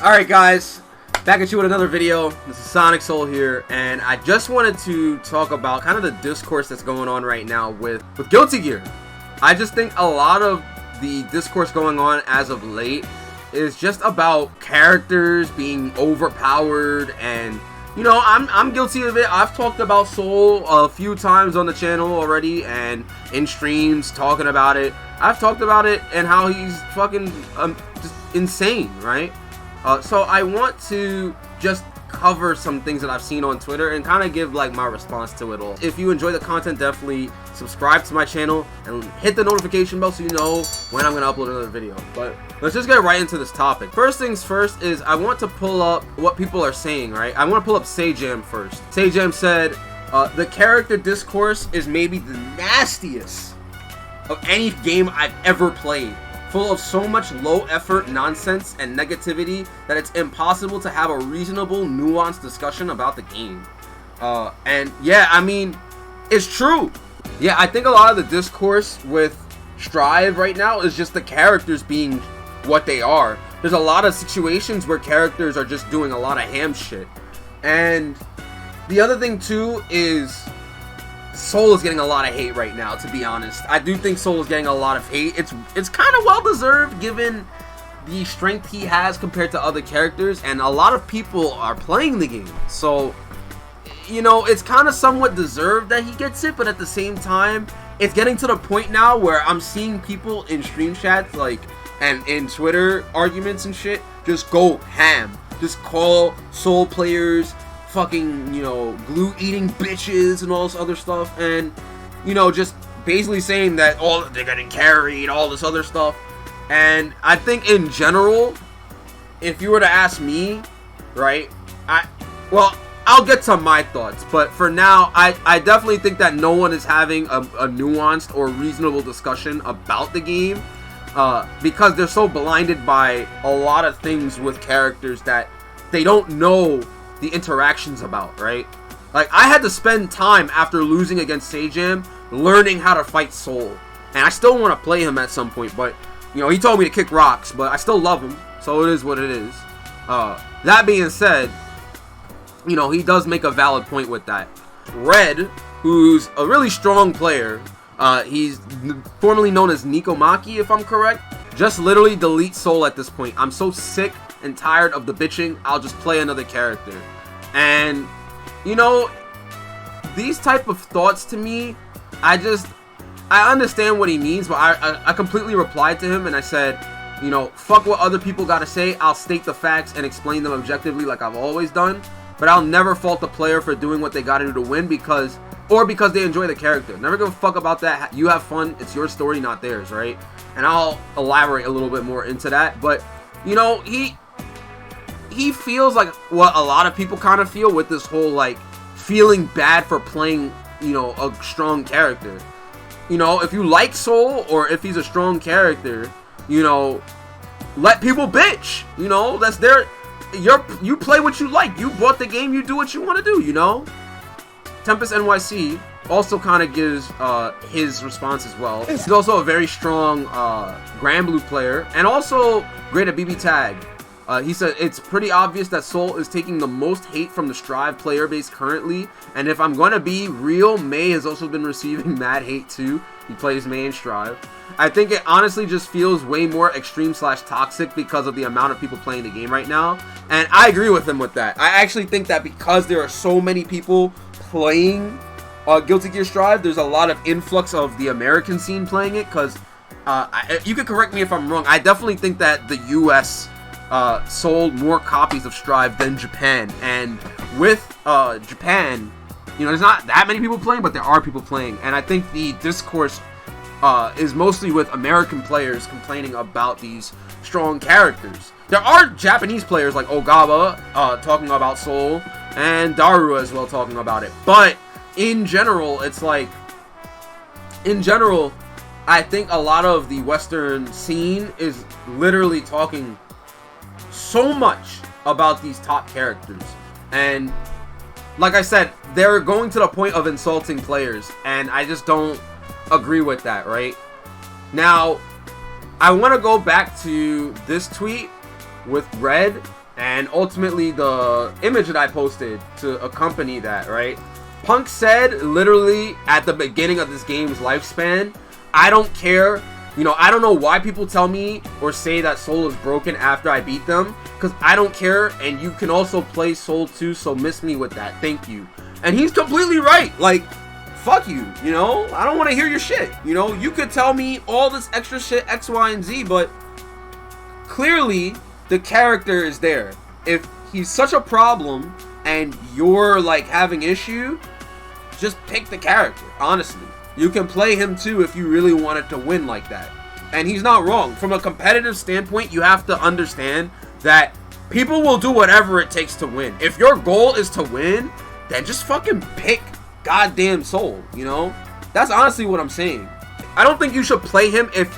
Alright guys, back at you with another video. This is SonicSol here, and I just wanted to talk about kind of the discourse that's going on right now with Guilty Gear. I just think a lot of the discourse going on as of late is just about characters being overpowered, and you know, I'm guilty of it. I've talked about Sol a few times on the channel already and in streams talking about it. I've talked about it and how he's fucking just insane, right? So I want to just cover some things that I've seen on Twitter and kind of give like my response to it all. If you enjoy the content, definitely subscribe to my channel and hit the notification bell so you know when I'm going to upload another video. But let's just get right into this topic. First things first is I want to pull up what people are saying, right? I want to pull up Sajam first. Sajam said, the character discourse is maybe the nastiest of any game I've ever played. Full of so much low effort nonsense and negativity that it's impossible to have a reasonable, nuanced discussion about the game. And yeah, I mean, it's true. Yeah, I think a lot of the discourse with Strive right now is just the characters being what they are. There's a lot of situations where characters are just doing a lot of ham shit. And the other thing too is Sol is getting a lot of hate right now, to be honest. I do think Sol is getting a lot of hate. It's kind of well deserved given the strength he has compared to other characters, and a lot of people are playing the game. So, you know, it's kind of somewhat deserved that he gets it, but at the same time, it's getting to the point now where I'm seeing people in stream chats, like, and in Twitter arguments and shit, just go ham. Just call Sol players fucking, you know, glue eating bitches and all this other stuff, and you know, just basically saying that they're getting carried, all this other stuff. And I think in general, if you were to ask me, right, I'll get to my thoughts, but for now, I definitely think that no one is having a nuanced or reasonable discussion about the game, because they're so blinded by a lot of things with characters that they don't know the interactions about, right? Like, I had to spend time after losing against Sajam learning how to fight Sol, and I still want to play him at some point, but you know, he told me to kick rocks, but I still love him, so it is what it is. That being said, you know, he does make a valid point with that. Red, who's a really strong player, he's formerly known as Nikomaki, if I'm correct, just literally delete Sol at this point. I'm so sick and tired of the bitching, I'll just play another character. And you know, these type of thoughts to me, I understand what he means, but I completely replied to him and I said, you know, fuck what other people gotta say, I'll state the facts and explain them objectively like I've always done, but I'll never fault the player for doing what they gotta do to win because they enjoy the character. Never give a fuck about that. You have fun, it's your story, not theirs, right? And I'll elaborate a little bit more into that, but you know, he feels like what a lot of people kind of feel with this whole, like, feeling bad for playing, you know, a strong character. You know, if you like Sol, or if he's a strong character, you know, let people bitch. You know, that's you play what you like. You bought the game, you do what you want to do, you know? TempestNYC also kind of gives his response as well. He's also a very strong Grand Blue player, and also great at BB Tag. He said, it's pretty obvious that Sol is taking the most hate from the Strive player base currently, and if I'm gonna be real, May has also been receiving mad hate too. He plays May and Strive. I think it honestly just feels way more extreme/toxic because of the amount of people playing the game right now, and I agree with him with that. I actually think that because there are so many people playing Guilty Gear Strive, there's a lot of influx of the American scene playing it, because you could correct me if I'm wrong, I definitely think that the US sold more copies of Strive than Japan, and with Japan, you know, there's not that many people playing, but there are people playing, and I think the discourse is mostly with American players complaining about these strong characters. There are Japanese players like Ogawa talking about Sol, and Daru as well talking about it, but in general, it's like, I think a lot of the Western scene is literally talking so much about these top characters, and like I said, they're going to the point of insulting players, and I just don't agree with that, right? Now, I want to go back to this tweet with Red and ultimately the image that I posted to accompany that, right? Punk said literally at the beginning of this game's lifespan, I don't care. You know, I don't know why people tell me or say that Sol is broken after I beat them, because I don't care, and you can also play Sol 2, so miss me with that. Thank you. And he's completely right. Like, fuck you, you know? I don't want to hear your shit. You know, you could tell me all this extra shit, X, Y, and Z, but clearly the character is there. If he's such a problem and you're like having issue, just pick the character, honestly. You can play him too if you really wanted to win like that. And he's not wrong. From a competitive standpoint, you have to understand that people will do whatever it takes to win. If your goal is to win, then just fucking pick goddamn Sol, you know? That's honestly what I'm saying. I don't think you should play him if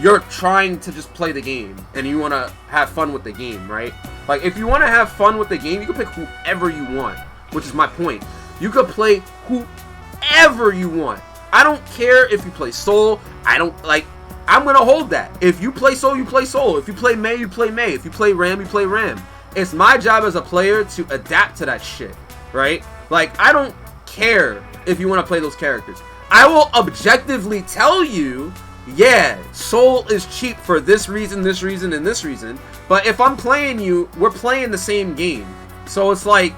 you're trying to just play the game and you want to have fun with the game, right? Like, if you want to have fun with the game, you can pick whoever you want, which is my point. You could play whoever you want. I don't care if you play Sol. I'm going to hold that. If you play Sol, you play Sol. If you play Mei, you play Mei. If you play Ram, you play Ram. It's my job as a player to adapt to that shit, right? Like, I don't care if you want to play those characters. I will objectively tell you, yeah, Sol is cheap for this reason, and this reason. But if I'm playing you, we're playing the same game. So it's like,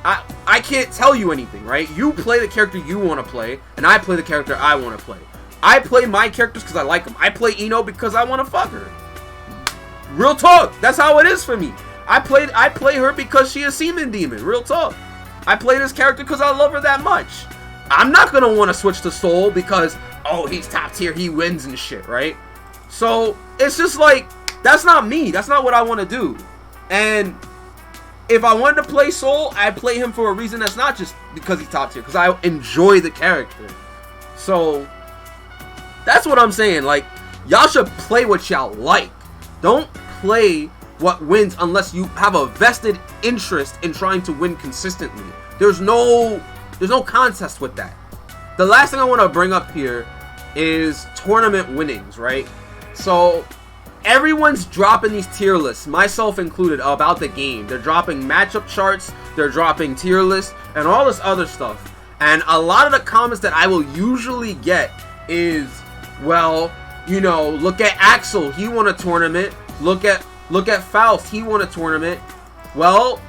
I can't tell you anything, right? You play the character you want to play, and I play the character I want to play. I play my characters because I like them. I play Ino because I want to fuck her. Real talk. That's how it is for me. I play her because she is Seaman Demon. Real talk. I play this character because I love her that much. I'm not going to want to switch to Sol because, oh, he's top tier, he wins and shit, right? So, it's just like, that's not me. That's not what I want to do. And if I wanted to play Sol, I'd play him for a reason that's not just because he's top tier, because I enjoy the character. So, that's what I'm saying. Like, y'all should play what y'all like. Don't play what wins unless you have a vested interest in trying to win consistently. There's no contest with that. The last thing I want to bring up here is tournament winnings, right? So everyone's dropping these tier lists, myself included, about the game. They're dropping matchup charts, they're dropping tier lists, and all this other stuff. And a lot of the comments that I will usually get is, well, you know, look at Axel, he won a tournament. Look at Faust, he won a tournament. Well,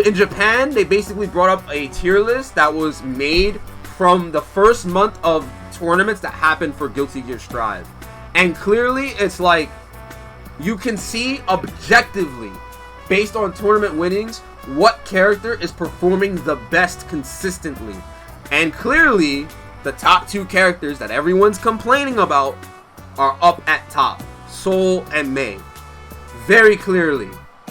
in Japan, they basically brought up a tier list that was made from the first month of tournaments that happened for Guilty Gear Strive. And clearly, it's like, you can see objectively, based on tournament winnings, what character is performing the best consistently. And clearly, the top two characters that everyone's complaining about are up at top. Sol and Mei. Very clearly.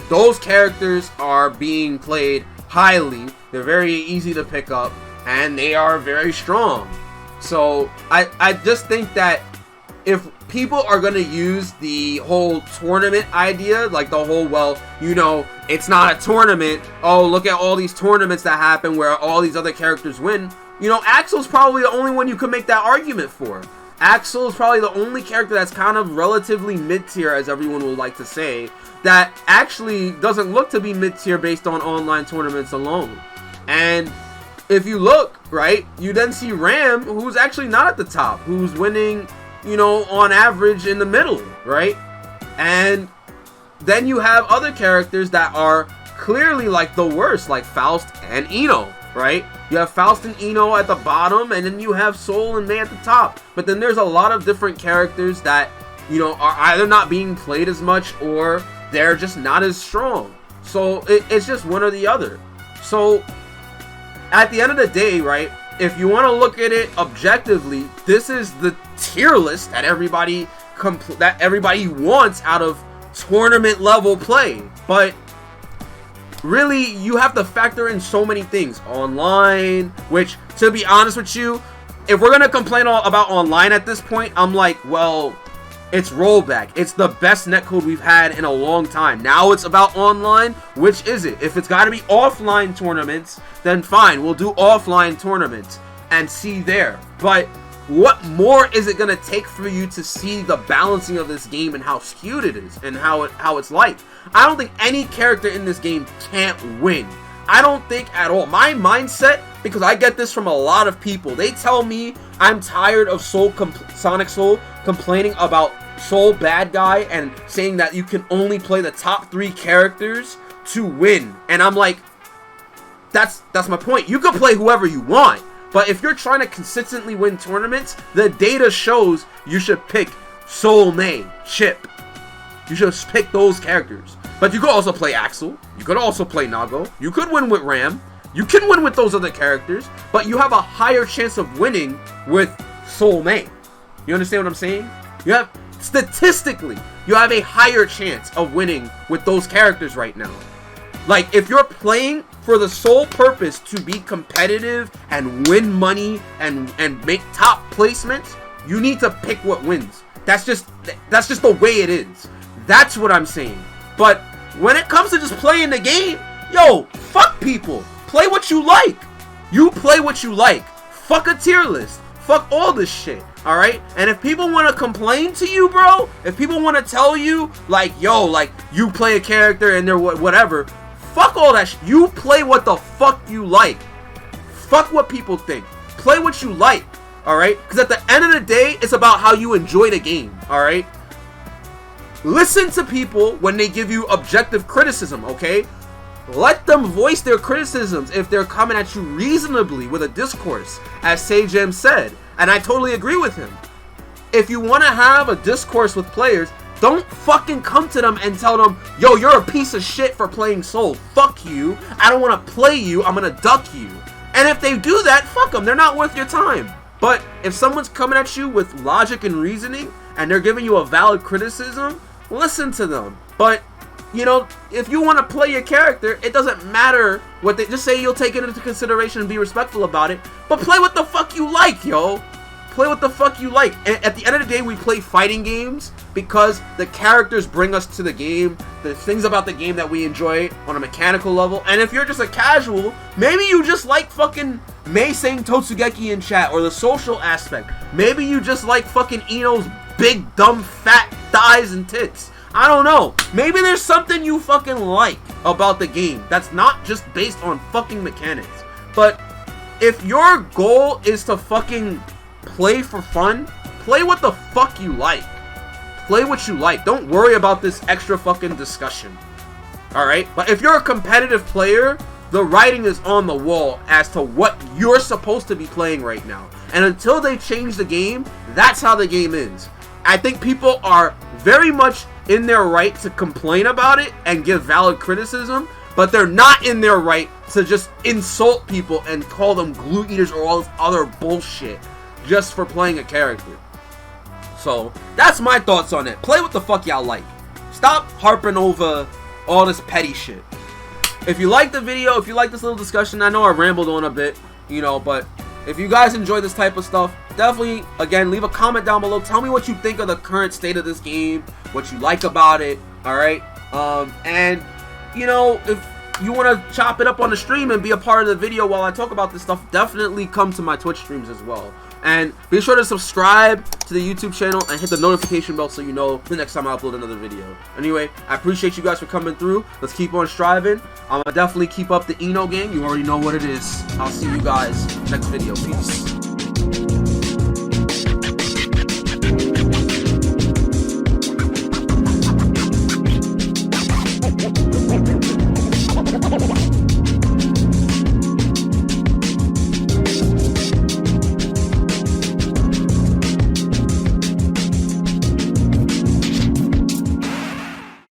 Those characters are being played highly. They're very easy to pick up. And they are very strong. So, I just think that if people are going to use the whole tournament idea, like the whole, well, you know, it's not a tournament. Oh, look at all these tournaments that happen where all these other characters win. You know, Axel's probably the only one you could make that argument for. Axel is probably the only character that's kind of relatively mid-tier, as everyone would like to say, that actually doesn't look to be mid-tier based on online tournaments alone. And if you look, right, you then see Ram, who's actually not at the top, who's winning, you know, on average in the middle, right? And then you have other characters that are clearly like the worst, like Faust and Ino, right? You have Faust and Ino at the bottom, and then you have Sol and Mei at the top. But then there's a lot of different characters that, you know, are either not being played as much or they're just not as strong. So it's just one or the other. So at the end of the day, right, if you want to look at it objectively, this is the tier list that everybody wants out of tournament level play. But really, you have to factor in so many things. Online, which, to be honest with you, if we're going to complain about online at this point, I'm like, well, it's rollback. It's the best netcode we've had in a long time. Now it's about online. Which is it? If it's got to be offline tournaments, then fine, we'll do offline tournaments and see there. But what more is it going to take for you to see the balancing of this game and how skewed it is and how it's like? I don't think any character in this game can't win. I don't think at all. My mindset, because I get this from a lot of people, they tell me I'm tired of SonicSol complaining about Sol Badguy and saying that you can only play the top 3 characters to win. And I'm like, that's my point. You can play whoever you want, but if you're trying to consistently win tournaments, the data shows you should pick Sol, May, Chip. You should pick those characters. But you could also play Axel. You could also play Nago. You could win with Ram. You can win with those other characters, but you have a higher chance of winning with Sol May. You understand what I'm saying? You have, statistically, you have a higher chance of winning with those characters right now. Like, if you're playing for the sole purpose to be competitive and win money and make top placements, you need to pick what wins. That's just the way it is. That's what I'm saying. But when it comes to just playing the game, yo, fuck people. Play what you like. You play what you like. Fuck a tier list. Fuck all this shit. Alright? And if people want to complain to you, bro, if people want to tell you, like, yo, like, you play a character and they're whatever, fuck all that shit. You play what the fuck you like. Fuck what people think. Play what you like. Alright? Because at the end of the day, it's about how you enjoy the game. Alright? Listen to people when they give you objective criticism, okay? Let them voice their criticisms if they're coming at you reasonably with a discourse, as Sajam said. And I totally agree with him. If you want to have a discourse with players, don't fucking come to them and tell them, yo, you're a piece of shit for playing Sol. Fuck you. I don't want to play you. I'm going to duck you. And if they do that, fuck them. They're not worth your time. But if someone's coming at you with logic and reasoning and they're giving you a valid criticism, listen to them. But, you know, if you want to play your character, it doesn't matter what they just say. You'll take it into consideration and be respectful about it. But play what the fuck you like, yo. Play what the fuck you like. And at the end of the day, we play fighting games because the characters bring us to the game. The things about the game that we enjoy on a mechanical level. And if you're just a casual, maybe you just like fucking Mei saying Totsugeki in chat or the social aspect. Maybe you just like fucking Ino's big, dumb, fat thighs and tits. I don't know. Maybe there's something you fucking like about the game that's not just based on fucking mechanics. But if your goal is to fucking play for fun, play what the fuck you like. Play what you like. Don't worry about this extra fucking discussion. Alright? But if you're a competitive player, the writing is on the wall as to what you're supposed to be playing right now. And until they change the game, that's how the game is. I think people are very much in their right to complain about it and give valid criticism, but they're not in their right to just insult people and call them glue eaters or all this other bullshit just for playing a character. So that's my thoughts on it. Play what the fuck y'all like. Stop harping over all this petty shit. If you like the video, if you like this little discussion, I know I rambled on a bit, you know, but if you guys enjoy this type of stuff, definitely, again, leave a comment down below. Tell me what you think of the current state of this game, what you like about it, alright? And, you know, if you want to chop it up on the stream and be a part of the video while I talk about this stuff, definitely come to my Twitch streams as well. And be sure to subscribe to the YouTube channel and hit the notification bell so you know the next time I upload another video. Anyway, I appreciate you guys for coming through. Let's keep on striving. I'm gonna definitely keep up the Eno game. You already know what it is. I'll see you guys next video. Peace.